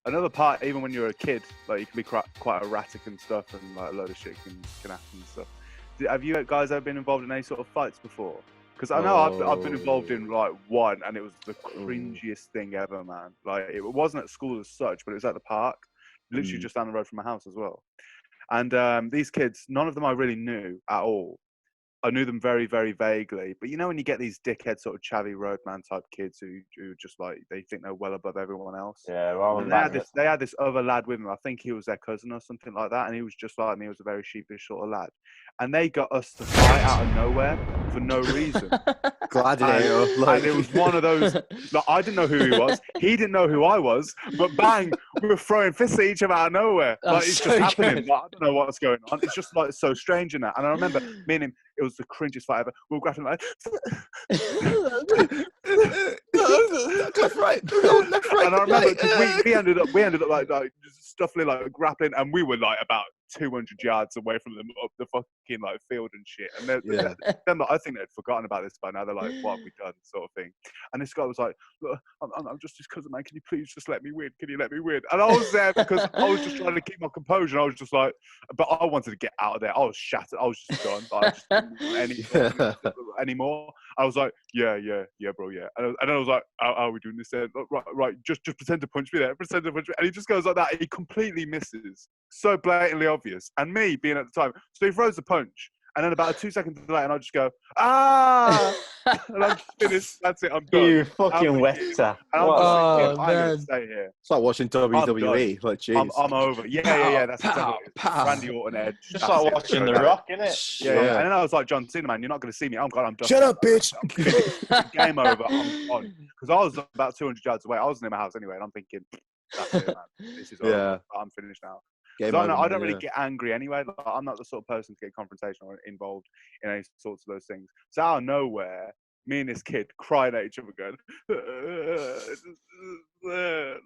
another part, even when you're a kid, like you can be quite erratic and stuff, and like a load of shit can happen and stuff. Have you guys ever been involved in any sort of fights before? Because I know I've been involved in like one, and it was the cringiest thing ever, man. Like it wasn't at school as such, but it was at the park, literally just down the road from my house as well. And these kids, none of them I really knew at all. I knew them very, very vaguely. But you know when you get these dickhead sort of chavvy roadman type kids who just like, they think they're well above everyone else. Yeah, well, and they had this other lad with them. I think he was their cousin or something like that. And he was just like me. He was a very sheepish sort of lad. And they got us to fight out of nowhere for no reason. Gladiator. And it was one of those, like, I didn't know who he was. He didn't know who I was. But bang, we were throwing fists at each other out of nowhere. Like, it's just happening. Like, I don't know what's going on. It's just like so strange in that. And I remember me and him, it was the cringiest fight ever. We were grappling like, left, right. Left, right. And I remember because we ended up like stuffily like grappling, and we were like about 200 yards away from them up the fucking like field and shit. And then I think they'd forgotten about this by now. They're like, "What have we done?" sort of thing. And this guy was like, "Look, I'm just his cousin, man. Can you please just let me win? Can you let me win?" And I was there because I was just trying to keep my composure. And I was just like, but I wanted to get out of there. I was shattered. I was just done. I just didn't want anymore. I was like, yeah, bro, yeah. And then I was like, how are we doing this then? Right, just pretend to punch me there. Pretend to punch me. And he just goes like that. He completely misses. So blatantly obvious. And me being at the time. So he throws the punch. And then about 2 seconds later, and I just go, ah! And I'm finished. That's it. I'm done. You fucking wetter. And I'm going to stay here. It's like watching WWE. Like, jeez. I'm over. Yeah. That's exactly it. Randy Orton Edge. Just like watching The Rock, innit? Yeah. And then I was like, John Cena, man, you're not going to see me. I'm done. Shut up, bitch. Game over. I'm on. Because I was about 200 yards away. I was near my house anyway. And I'm thinking, that's it, man. This is over. I'm finished now. I don't really get angry anyway. Like, I'm not the sort of person to get confrontational or involved in any sorts of those things. So out of nowhere, me and this kid crying at each other going,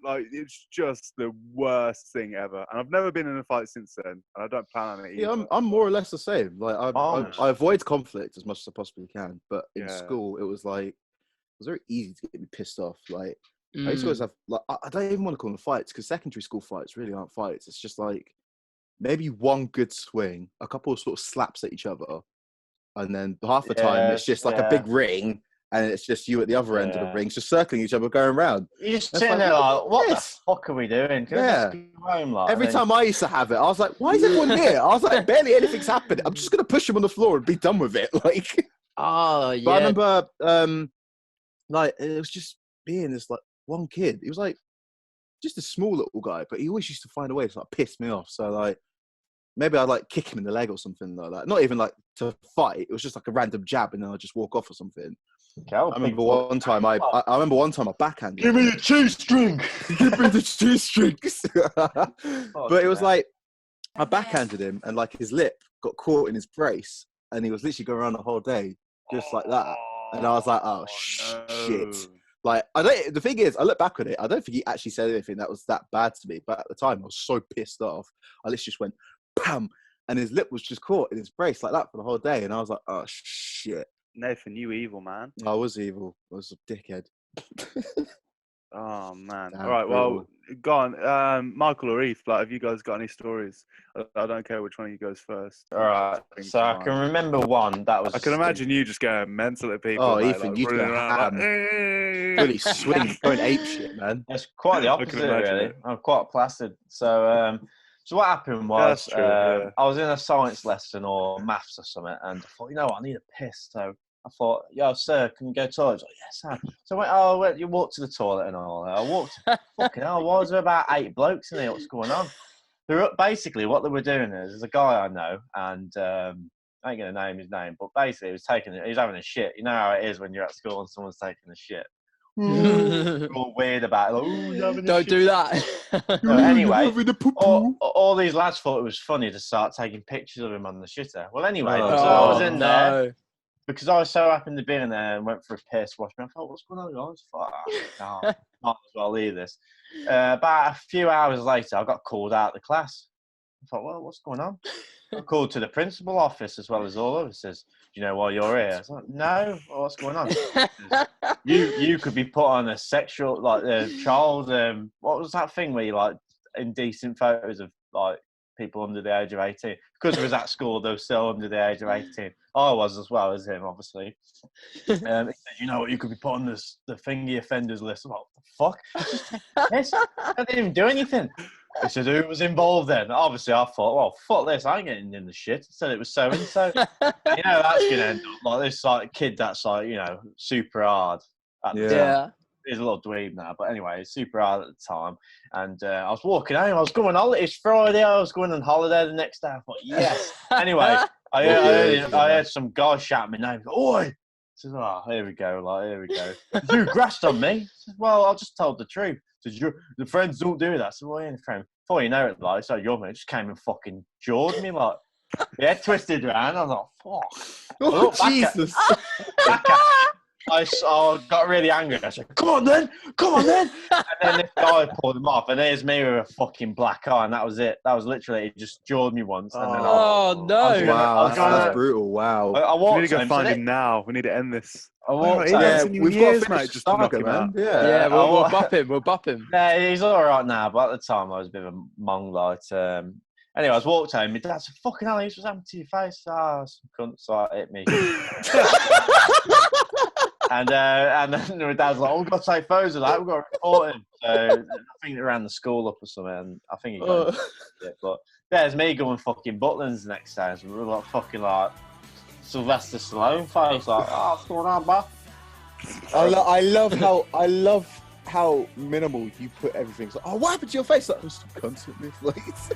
like, it's just the worst thing ever. And I've never been in a fight since then, and I don't plan on it either. Yeah, I'm more or less the same. Like, I avoid conflict as much as I possibly can. But in school, it was very easy to get me pissed off. Like, I used to always have, like, I don't even want to call them fights, because secondary school fights really aren't fights. It's just like maybe one good swing, a couple of sort of slaps at each other, and then half the time it's just like a big ring, and it's just you at the other end of the ring, just circling each other, going around. You're just sitting there like, what the fuck are we doing? Can we just go home, like, every time I used to have it, I was like, why is everyone here? I was like, barely anything's happening. I'm just going to push him on the floor and be done with it. Like, oh, yeah. But I remember, like, it was just being this, like, one kid. He was like just a small little guy, but he always used to find a way to like piss me off. So like maybe I'd like kick him in the leg or something like that. Not even like to fight. It was just like a random jab, and then I'd just walk off or something. Okay, I remember one time I backhanded. Give me the cheese string. Give me the cheese strings. But it was like I backhanded him, and like his lip got caught in his brace, and he was literally going around the whole day just like that. And I was like, oh shit. Like, the thing is, I look back on it, I don't think he actually said anything that was that bad to me. But at the time, I was so pissed off. I literally just went, bam, and his lip was just caught in his brace like that for the whole day. And I was like, oh, shit. Nathan, you evil, man. I was evil. I was a dickhead. Oh, man. Damn, all right, well, go on. Michael or Eve, like, have you guys got any stories? I don't care which one of you goes first. All right. So I can remember one that was... I can imagine you just going mental at people. Oh, Ethan, like, you go ham. Really swing, going ape shit, man. It's quite the opposite, really. I'm quite placid. So what happened was, I was in a science lesson or maths or something, and I thought, you know what, I need a piss. So I thought, yo, sir, can you go to the toilet? Like, yes, sir. So I went, you walked to the toilet and all. I walked, fucking hell, why was there about 8 blokes in here? What's going on? Basically, what they were doing is, there's a guy I know, and I ain't going to name his name, but basically, he was having a shit. You know how it is when you're at school and someone's taking a shit. All weird about it. Don't do that. So anyway, all these lads thought it was funny to start taking pictures of him on the shitter. Well, anyway, because I was in there, because I was so happy to be in there and went for a piss, washed me. I thought, what's going on, guys? I thought, might as well leave this. About a few hours later, I got called out of the class. I thought, well, what's going on? got called to the principal office as well as all officers. Do you know why you're here? I was like, no. Well, what's going on? You could be put on a sexual, like, child. What was that thing where you like indecent photos of like people under the age of 18? Because we was at school, they were still under the age of 18. I was as well as him, obviously. He said, you know what, you could be put on the thingy offenders list. I'm like, what the fuck? Yes, I didn't even do anything. He said, who was involved then? Obviously, I thought, well, fuck this, I ain't getting in the shit. He said it was so-and-so. That's going to end up like this like kid that's like, super hard. Yeah. He's a little dweeb now, but anyway, he's super hard at the time. And I was walking home. I was going on holiday. It's Friday. I was going on holiday the next day. I thought, yes. Anyway, I heard some guy shout my name. Oi! I said, oh, here we go. You grassed on me. I said, well, I just told the truth. I said, the friends don't do that. I said, well, yeah, friend. Before you know it, like, so your man just came and fucking jawed me, like, yeah, twisted around. I was like, fuck. Oh, Jesus. I got really angry. I said, come on then. And then this guy pulled him off, and there's me with a fucking black eye, and that was it. That was literally, he just jawed me once. And then no. Wow, that's brutal. Wow. We need to go find him now. We need to end this. We've got to finish just to knock him out. Yeah, we'll bop him. Yeah, he's all right now, but at the time I was a bit of a mongolite. Anyway, I was walked home. My dad said, fucking hell, he's what's happened to your face? Some cunt, so it hit me. And then my dad's like, oh, we've got to take photos of that. We've got to report him. So I think they ran the school up or something. And I think he got it. But there's me going fucking Butlins the next day. So we're like fucking like Sylvester Stallone face. Like, oh, what's going on, bro? I love how minimal you put everything. It's like, oh, what happened to your face? Like, some cunts with me, please.